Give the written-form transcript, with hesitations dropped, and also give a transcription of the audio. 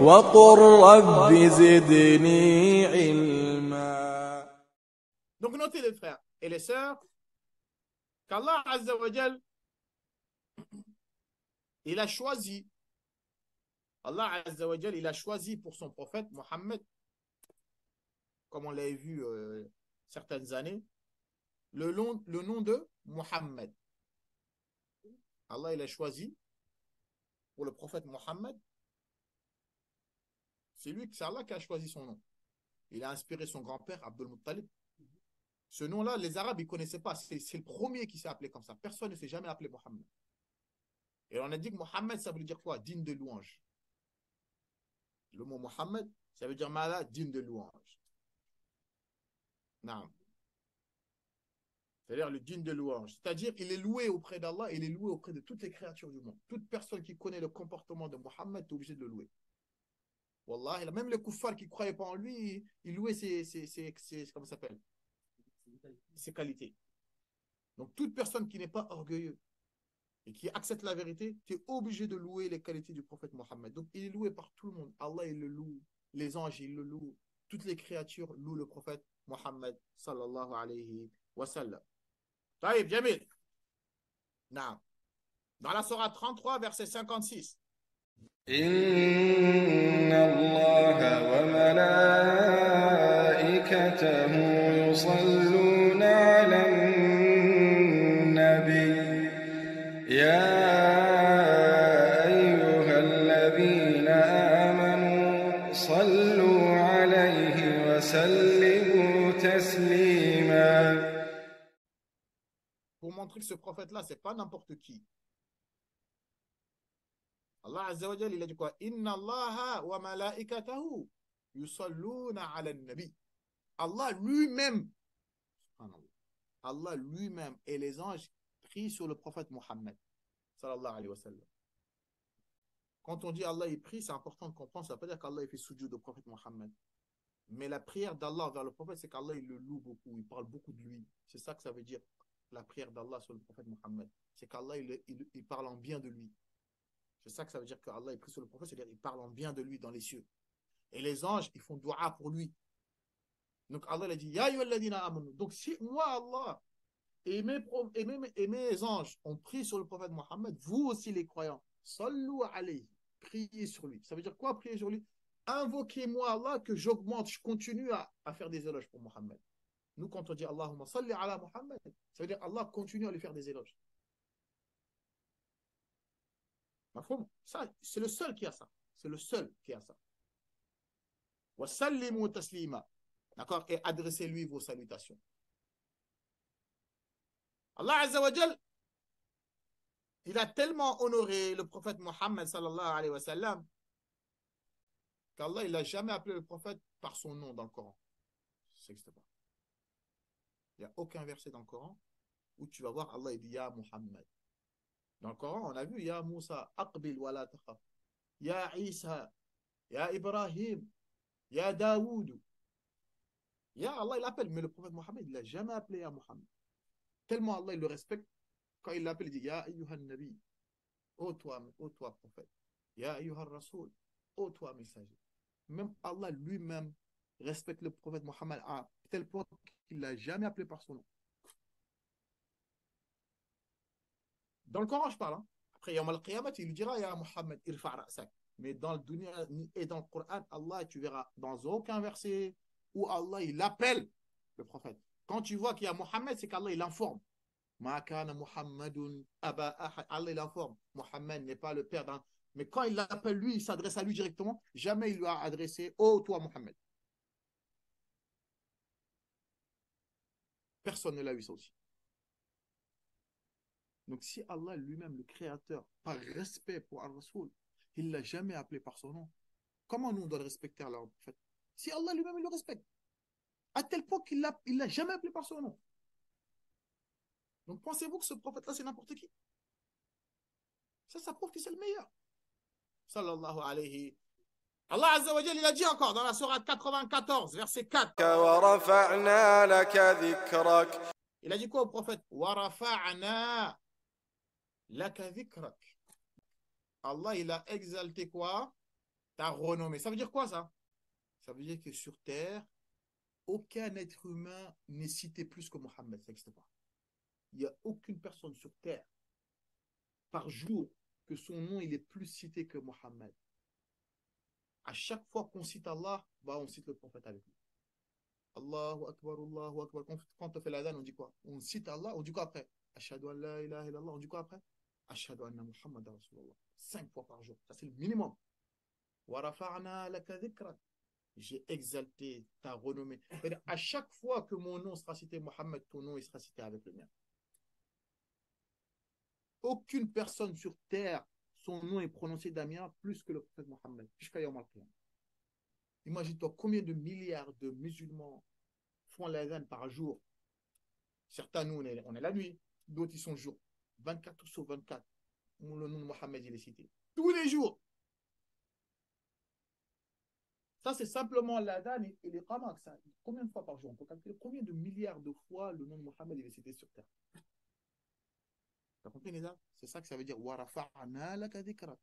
وقل رب زدني علما. Donc notez les frères et les sœurs qu'Allah Azza wa Jal, il a choisi, Allah Azza wa Jal, il a choisi pour son prophète Mohammed, comme on l'a vu certaines années, le nom de Mohammed. Allah, il a choisi pour le prophète Mohammed, c'est Allah qui a choisi son nom. Il a inspiré son grand-père, Abdul Muttalib. Ce nom-là, les Arabes, ils ne connaissaient pas. C'est le premier qui s'est appelé comme ça. Personne ne s'est jamais appelé Mohammed. Et on a dit que Mohammed, ça veut dire quoi? Digne de louange. Le mot Mohammed, ça veut dire Mala, digne de louange. Non. C'est-à-dire le digne de louange. C'est-à-dire il est loué auprès d'Allah, il est loué auprès de toutes les créatures du monde. Toute personne qui connaît le comportement de Mohammed est obligée de le louer. Wallah, même les kuffars qui ne croyaient pas en lui, ils louaient comment ça s'appelle? Ses qualités. Donc toute personne qui n'est pas orgueilleux et qui accepte la vérité, tu es obligé de louer les qualités du prophète Mohammed. Donc il est loué par tout le monde. Allah, il le loue. Les anges, ils le louent. Toutes les créatures louent le prophète Mohammed sallallahu alayhi wa sallam. Taïb, Jamil. Non. Dans la Sourate 33, verset 56. إن الله وملائكته يصلون على النبي يا أيها الذين آمنوا صلوا عليه وسلموا تسليما. Pour montrer que ce prophète-là, ce n'est pas n'importe qui. Allah Azza wa Jalla, il a dit quoi? Inna Allah wa malaikatahu yusalluna ala nabi. Allah lui-même, Allah lui-même et les anges prient sur le prophète Mohammed sallallahu alayhi wa sallam. Quand on dit Allah il prie, c'est important de comprendre, ça ne veut pas dire qu'Allah il fait sujoud au prophète Mohammed. Mais la prière d'Allah vers le prophète, c'est qu'Allah il le loue beaucoup, il parle beaucoup de lui. C'est ça que ça veut dire, la prière d'Allah sur le prophète Mohammed. C'est qu'Allah il parle en bien de lui. C'est ça que ça veut dire qu'Allah il prie sur le prophète, c'est-à-dire qu'il parle en bien de lui dans les cieux. Et les anges, ils font dua pour lui. Donc Allah il a dit, Ya ayyuhalladhina amanu. Donc si moi, Allah, et mes anges ont prié sur le prophète Mohammed, vous aussi les croyants, sallu alayhi, priez sur lui. Ça veut dire quoi prier sur lui? Invoquez-moi Allah que j'augmente, je continue à faire des éloges pour Mohammed. Nous, quand on dit Allahumma salli ala Muhammad, ça veut dire Allah continue à lui faire des éloges. Ça, c'est le seul qui a ça. C'est le seul qui a ça. Wa sallimu taslima. D'accord? Et adressez-lui vos salutations. Allah Azza wa Jal, il a tellement honoré le prophète Mohammed sallallahu alayhi wa sallam qu'Allah, il n'a jamais appelé le prophète par son nom dans le Coran. Ça n'existe pas. Il n'y a aucun verset dans le Coran où tu vas voir Allah, il dit Ya Muhammad. Dans le Coran, on a vu Ya Moussa, Aqbil wa la takhaf. Ya Isa, Ya Ibrahim, Ya Daoud. Ya Allah, il appelle, mais le prophète Mohammed, il ne l'a jamais appelé Ya Muhammad. Tellement Allah, il le respecte, quand il l'appelle, il dit Ya ayyuhan nabi, ô toi, prophète. Ya ayyuhan rasoul, ô toi, messager. Même Allah lui-même respecte le prophète Mohammed à tel point qu'il ne l'a jamais appelé par son nom. Dans le Coran, je parle. Hein. Après, Yawm al-Qiyamah, il lui dira Ya Muhammad, irfa' ra'sak. Mais dans le dunya et dans le Coran, Allah, tu verras dans aucun verset où Allah, il appelle le prophète. Quand tu vois qu'il y a Mohammed, c'est qu'Allah, il informe. Ma kana Muhammadun aba ahad. Allah, il informe. Mohammed n'est pas le père d'un. Mais quand il l'appelle lui, il s'adresse à lui directement. Jamais il lui a adressé Oh, toi, Mohammed. Personne ne l'a eu ça aussi. Donc, si Allah lui-même, le créateur, par respect pour Al-Rasoul, il ne l'a jamais appelé par son nom, comment nous on doit le respecter alors, en fait? Si Allah lui-même, il le respecte, à tel point qu'il ne l'a jamais appelé par son nom. Donc, pensez-vous que ce prophète-là, c'est n'importe qui? Ça prouve que c'est le meilleur. Sallallahu alayhi. Allah Azza wa Jalla, il a dit encore dans la Sourate 94, verset 4. Il a dit quoi au prophète? Wa rafa'na laka dhikrak. Allah, il a exalté quoi? ta renommée. Ça veut dire quoi ça? Ça veut dire que sur terre, aucun être humain n'est cité plus que Mohammed. Ça n'existe pas. Il n'y a aucune personne sur terre par jour que son nom il est plus cité que Mohammed. À chaque fois qu'on cite Allah, bah, on cite le prophète avec lui. Allahu Akbar, Allahu Akbar. Quand on fait l'adhan, on dit quoi? On cite Allah, on dit quoi après? Ashhadu an la ilaha illallah, on dit quoi après? Ashhadu anna Muhammad Rasulullah. 5 fois par jour, ça c'est le minimum. Wa rafa'na laka dhikrak. J'ai exalté ta renommée. À chaque fois que mon nom sera cité, Mohammed, ton nom il sera cité avec le mien. Aucune personne sur terre, son nom est prononcé d'Amien plus que le prophète Mohammed, jusqu'à Yom Al-Qiyam. Imagine-toi combien de milliards de musulmans font l'adhan par jour. Certains, nous, on est la nuit. D'autres, ils sont jour. 24 sur 24, où le nom de Mohammed il est cité. Tous les jours. Ça, c'est simplement l'adhan et les qamak. Combien de fois par jour? On peut calculer combien de milliards de fois le nom de Mohammed il est cité sur terre. T'as compris, Nida? C'est ça que ça veut dire. Wa rafa'na laka dhikrak.